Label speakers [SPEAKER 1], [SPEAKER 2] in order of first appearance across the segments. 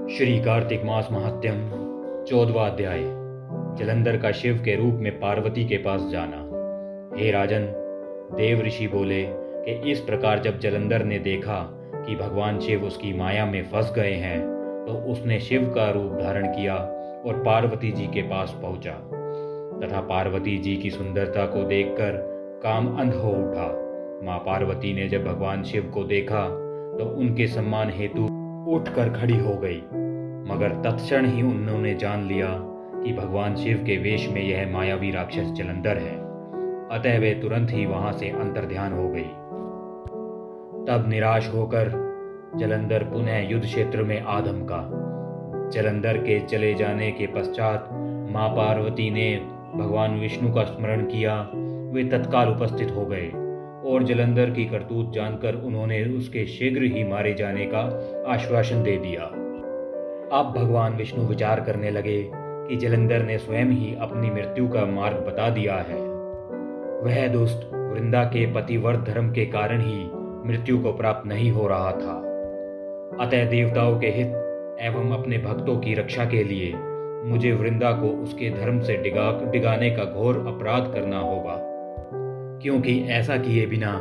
[SPEAKER 1] श्री कार्तिक मास महात्म्यम 14वां अध्याय। जलंधर का शिव के रूप में पार्वती के पास जाना। हे राजन, देव ऋषि बोले कि इस प्रकार जब जलंधर ने देखा कि भगवान शिव उसकी माया में फंस गए हैं तो उसने शिव का रूप धारण किया और पार्वती जी के पास पहुंचा तथा पार्वती जी की सुंदरता को देखकर काम अंध हो उठा। माँ पार्वती ने जब भगवान शिव को देखा तो उनके सम्मान हेतु उठकर खड़ी हो गई, मगर तत्क्षण ही उन्होंने जान लिया कि भगवान शिव के वेश में यह मायावी राक्षस जलंधर है। अतः वे तुरंत ही वहां से अंतर्ध्यान हो गई। तब निराश होकर जलंधर पुनः युद्ध क्षेत्र में आ धमका। जलंधर के चले जाने के पश्चात माँ पार्वती ने भगवान विष्णु का स्मरण किया। वे तत्काल उपस्थित हो गए और जलंधर की करतूत जानकर उन्होंने उसके शीघ्र ही मारे जाने का आश्वासन दे दिया। अब भगवान विष्णु विचार करने लगे कि जलंधर ने स्वयं ही अपनी मृत्यु का मार्ग बता दिया है। वह दुष्ट वृंदा के पतिव्रत धर्म के कारण ही मृत्यु को प्राप्त नहीं हो रहा था। अतः देवताओं के हित एवं अपने भक्तों की रक्षा के लिए मुझे वृंदा को उसके धर्म से डिगाने का घोर अपराध करना होगा, क्योंकि ऐसा किए बिना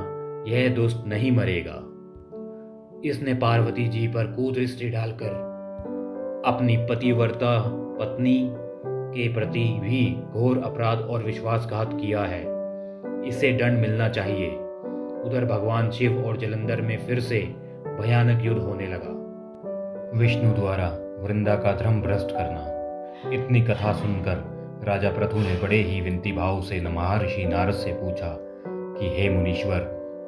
[SPEAKER 1] यह दुष्ट नहीं मरेगा। इसने पार्वती जी पर कुदृष्टि डालकर अपनी पतिव्रता पत्नी के प्रति भी घोर अपराध और विश्वासघात किया है। इसे दंड मिलना चाहिए। उधर भगवान शिव और जलंधर में फिर से भयानक युद्ध होने लगा। विष्णु द्वारा वृंदा का धर्म भ्रष्ट करना। इतनी कथा सुनकर राजा पृथु ने बड़े ही विनती भाव से महर्षि नारद से पूछा कि हे मुनीश्वर,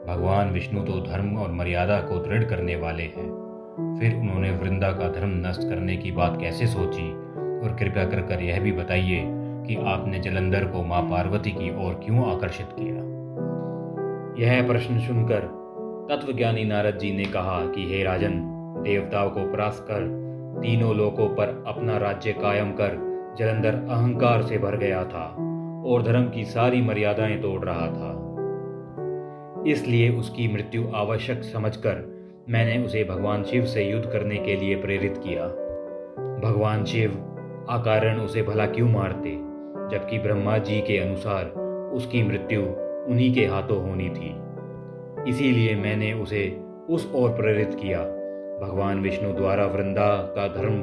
[SPEAKER 1] भगवान विष्णु तो धर्म और मर्यादा को दृढ़ करने वाले हैं, फिर उन्होंने वृंदा का धर्म नष्ट करने की बात कैसे सोची? और कृपया कर यह भी बताइए कि आपने जलंधर को माँ पार्वती की ओर क्यों आकर्षित किया? यह प्रश्न सुनकर तत्वज्ञानी नारद जी ने कहा कि हे राजन, देवताओं को परास्त कर तीनों लोकों पर अपना राज्य कायम कर जलंधर अहंकार से भर गया था और धर्म की सारी मर्यादाएं तोड़ रहा था। इसलिए उसकी मृत्यु आवश्यक समझकर मैंने उसे भगवान शिव से युद्ध करने के लिए प्रेरित किया। भगवान शिव अकारण उसे भला क्यों मारते, जबकि ब्रह्मा जी के अनुसार उसकी मृत्यु उन्हीं के हाथों होनी थी। इसीलिए मैंने उसे उस ओर प्रेरित किया। भगवान विष्णु द्वारा वृंदा का धर्म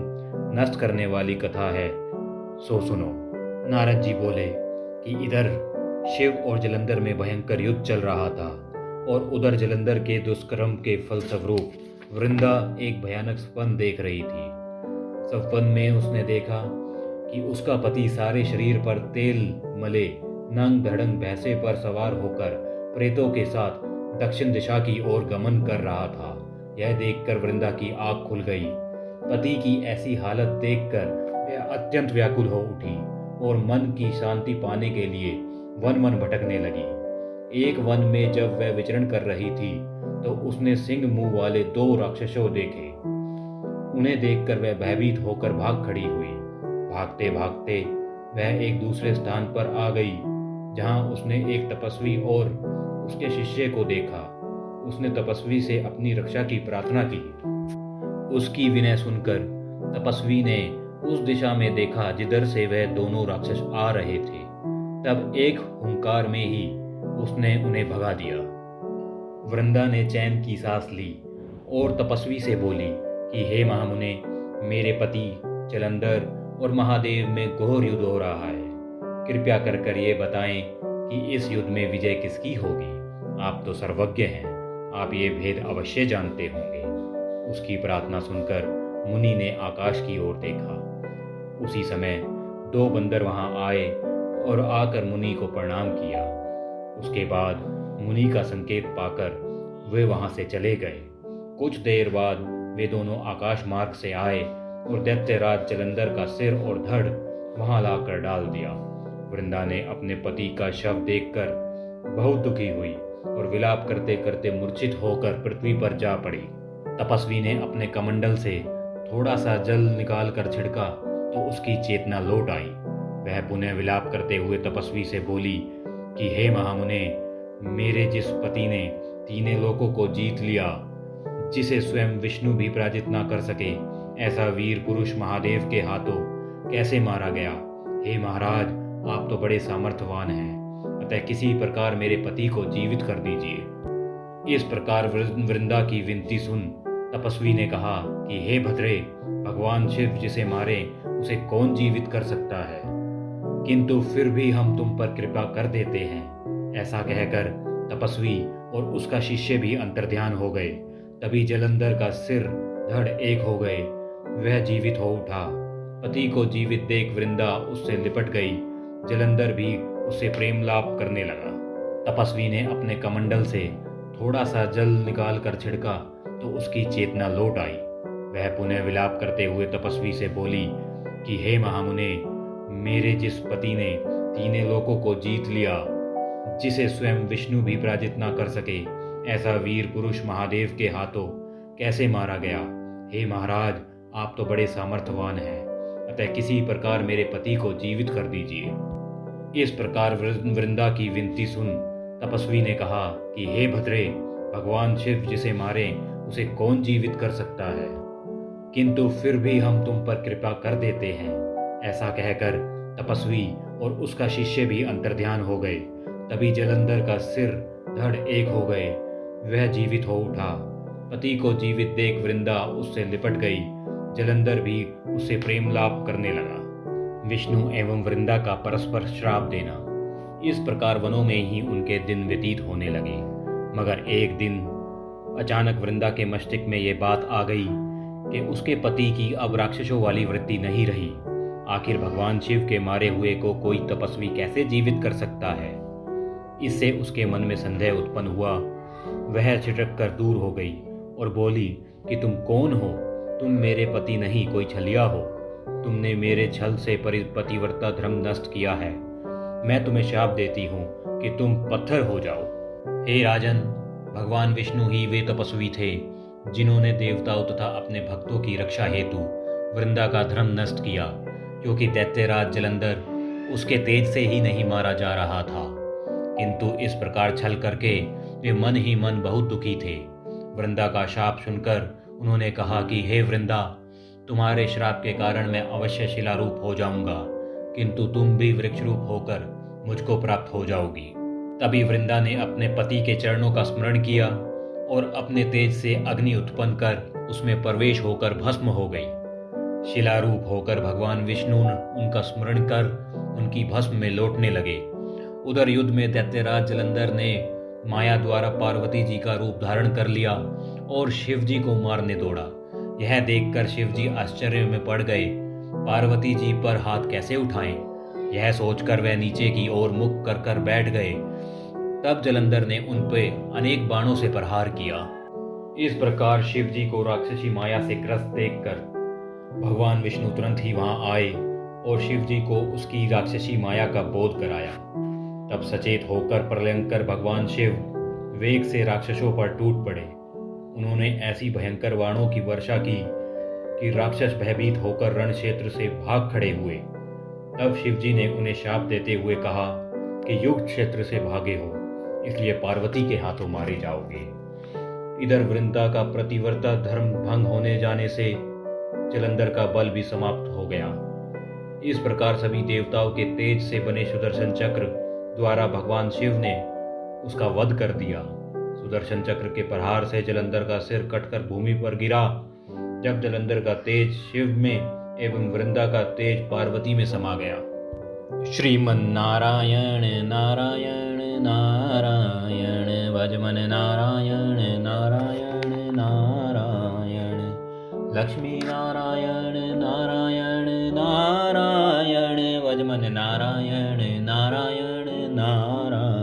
[SPEAKER 1] नष्ट करने वाली कथा है, सो सुनो। नारद जी बोले कि इधर शिव और जलंधर में भयंकर युद्ध चल रहा था और उधर जलंधर के दुष्कर्म के फलस्वरूप वृंदा एक भयानक सपन देख रही थी। सपन में उसने देखा कि उसका पति सारे शरीर पर तेल मले नंग धड़ंग भैंसे पर सवार होकर प्रेतों के साथ दक्षिण दिशा की ओर गमन कर रहा था। यह देखकर वृंदा की आंख खुल गई। पति की ऐसी हालत देखकर वह अत्यंत व्याकुल हो उठी और मन की शांति पाने के लिए वन भटकने लगी। एक वन में जब वह विचरण कर रही थी तो उसने सिंह मुंह वाले 2 राक्षसों देखे। उन्हें देखकर वह भयभीत होकर भाग खड़ी हुई। भागते भागते वह एक दूसरे स्थान पर आ गई, जहां उसने एक तपस्वी और उसके शिष्य को देखा। उसने तपस्वी से अपनी रक्षा की प्रार्थना की। उसकी विनय सुनकर तपस्वी ने उस दिशा में देखा जिधर से वह दोनों राक्षस आ रहे थे। तब एक हुंकार में ही उसने उन्हें भगा दिया। वृंदा ने चैन की सांस ली और तपस्वी से बोली कि हे महामुने, मेरे पति जलंधर और महादेव में घोर युद्ध हो रहा है। कृपया कर ये बताएं कि इस युद्ध में विजय किसकी होगी। आप तो सर्वज्ञ हैं, आप ये भेद अवश्य जानते होंगे। उसकी प्रार्थना सुनकर मुनि ने आकाश की ओर देखा। उसी समय 2 बंदर वहां आए और आकर मुनि को प्रणाम किया। उसके बाद मुनि का संकेत पाकर वे वहां से चले गए। कुछ देर बाद वे दोनों आकाश मार्ग से आए और दैत्यराज जलंधर का सिर और धड़ वहां लाकर डाल दिया। वृंदा ने अपने पति का शव देखकर बहुत दुखी हुई और विलाप करते करते मूर्छित होकर पृथ्वी पर जा पड़ी। तपस्वी ने अपने कमंडल से थोड़ा सा जल निकालकर छिड़का तो उसकी चेतना लौट आई। वह पुनः विलाप करते हुए तपस्वी से बोली कि हे महामुने, मेरे जिस पति ने तीनों लोकों को जीत लिया, जिसे स्वयं विष्णु भी पराजित ना कर सके, ऐसा वीर पुरुष महादेव के हाथों कैसे मारा गया? हे महाराज, आप तो बड़े सामर्थ्यवान हैं, अतः किसी प्रकार मेरे पति को जीवित कर दीजिए। इस प्रकार वृंदा की विनती सुन तपस्वी ने कहा कि हे भद्रे, भगवान शिव जिसे मारे उसे कौन जीवित कर सकता है, किंतु फिर भी हम तुम पर कृपा कर देते हैं। ऐसा कहकर तपस्वी और उसका शिष्य भी अंतर्ध्यान हो गए। तभी जलंधर का सिर धड़ एक हो गए, वह जीवित हो उठा। पति को जीवित देख वृंदा उससे लिपट गई। जलंधर भी उससे प्रेम लाप करने लगा। तपस्वी ने अपने कमंडल से थोड़ा सा जल निकाल कर छिड़का तो उसकी चेतना लौट आई। वह पुनः विलाप करते हुए तपस्वी से बोली कि हे महामुने, मेरे जिस पति ने तीनों लोकों को जीत लिया, जिसे स्वयं विष्णु भी पराजित न कर सके, ऐसा वीर पुरुष महादेव के हाथों कैसे मारा गया? हे महाराज, आप तो बड़े सामर्थ्यवान हैं, अतः किसी प्रकार मेरे पति को जीवित कर दीजिए। इस प्रकार वृंदा की विनती सुन तपस्वी ने कहा कि हे भद्रे, भगवान शिव जिसे मारे उसे कौन जीवित कर सकता है, किंतु फिर भी हम तुम पर कृपा कर देते हैं। ऐसा कहकर तपस्वी और उसका शिष्य भी अंतर्ध्यान हो गए। तभी जलंधर का सिर धड़ एक हो गए, वह जीवित हो उठा। पति को जीवित देख वृंदा उससे लिपट गई। जलंधर भी उससे प्रेम लाप करने लगा। विष्णु एवं वृंदा का परस्पर श्राप देना। इस प्रकार वनों में ही उनके दिन व्यतीत होने लगे। मगर एक दिन अचानक वृंदा के मस्तिष्क में ये बात आ गई कि उसके पति की अब राक्षसों वाली वृत्ति नहीं रही। आखिर भगवान शिव के मारे हुए को कोई तपस्वी कैसे जीवित कर सकता है? इससे उसके मन में संदेह उत्पन्न हुआ। वह छिटक कर दूर हो गई और बोली कि तुम कौन हो? तुम मेरे पति नहीं, कोई छलिया हो। तुमने मेरे छल से पतिव्रता धर्म नष्ट किया है। मैं तुम्हें शाप देती हूँ कि तुम पत्थर हो जाओ। हे राजन, भगवान विष्णु ही वे तपस्वी थे जिन्होंने देवताओं तथा अपने भक्तों की रक्षा हेतु वृंदा का धर्म नष्ट किया, क्योंकि दैत्यराज जलंधर उसके तेज से ही नहीं मारा जा रहा था, किंतु इस प्रकार छल करके वे मन ही मन बहुत दुखी थे। वृंदा का शाप सुनकर उन्होंने कहा कि हे वृंदा, तुम्हारे श्राप के कारण मैं अवश्य शिलारूप हो जाऊंगा, किंतु तुम भी वृक्ष रूप होकर मुझको प्राप्त हो जाओगी। तभी वृंदा ने अपने पति के चरणों का स्मरण किया और अपने तेज से अग्नि उत्पन्न कर उसमें प्रवेश होकर भस्म हो गई। शिलारूप होकर भगवान विष्णु उनका स्मरण कर उनकी भस्म में लौटने लगे। उधर युद्ध में दैत्यराज जलंधर ने माया द्वारा पार्वती जी का रूप धारण कर लिया और शिव जी को मारने दौड़ा। यह देखकर शिव जी आश्चर्य में पड़ गए। पार्वती जी पर हाथ कैसे उठाएं? यह सोचकर वह नीचे की ओर मुख कर कर बैठ गए। तब जलंधर ने उन पे अनेक बाणों से प्रहार किया। इस प्रकार शिव जी को राक्षसी माया से ग्रस्त देखकर भगवान विष्णु तुरंत ही वहां आए और शिव जी को उसकी राक्षसी माया का बोध कराया। तब सचेत होकर प्रलयंकर भगवान शिव वेग से राक्षसों पर टूट पड़े। उन्होंने ऐसी भयंकर बाणों की वर्षा की कि राक्षस भयभीत होकर रण क्षेत्र से भाग खड़े हुए। तब शिव जी ने उन्हें शाप देते हुए कहा कि युद्ध क्षेत्र से भागे हो, इसलिए पार्वती के हाथों मारे जाओगे। इधर वृंदा का प्रतिवर्ता धर्म भंग होने जाने से जलंधर का बल भी समाप्त हो गया। इस प्रकार सभी देवताओं के तेज से बने सुदर्शन चक्र द्वारा भगवान शिव ने उसका वध कर दिया। सुदर्शन चक्र के प्रहार से जलंधर का सिर कटकर भूमि पर गिरा। जब जलंधर का तेज शिव में एवं वृंदा का तेज पार्वती में समा गया। श्रीमन नारायण नारायण नारायण भजमन नारायण नारायण नारायण लक्ष्मी नारायण नारायण नारायण भजमन नारायण नारायण नारायण।